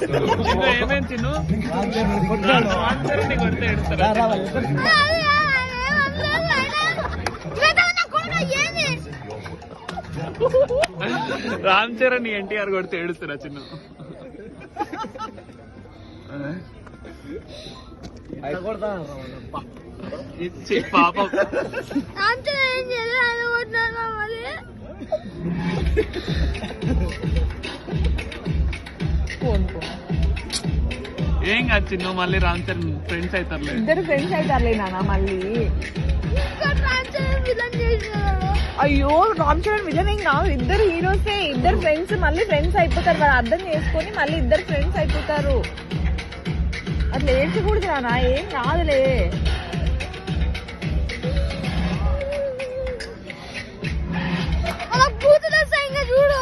ఏమేం చిన్ను కొడితే ఏడుస్తారా? రామ్ చరణ్ ఎన్టీఆర్ కొడితే ఏడుస్తారా చిన్ను? ఇచ్చి పాపం ఏం కాదు చిన్ను, మళ్ళీ రామ్ చరణ్ ఫ్రెండ్స్ అవుతారులే, ఇద్దరు ఫ్రెండ్స్ అవుతారులే నాన్న. మళ్ళీ అయ్యో రామ్ చరణ్ విలన్ ఏం కాదు, ఇద్దరు హీరోసే, ఇద్దరు ఫ్రెండ్స్ మళ్ళీ ఫ్రెండ్స్ అయిపోతారు. వాళ్ళు అర్థం చేసుకొని మళ్ళీ ఇద్దరు ఫ్రెండ్స్ అయిపోతారు. అట్లా ఏడ్చకూడదు నాన్న, ఏం కాదులే. చూడు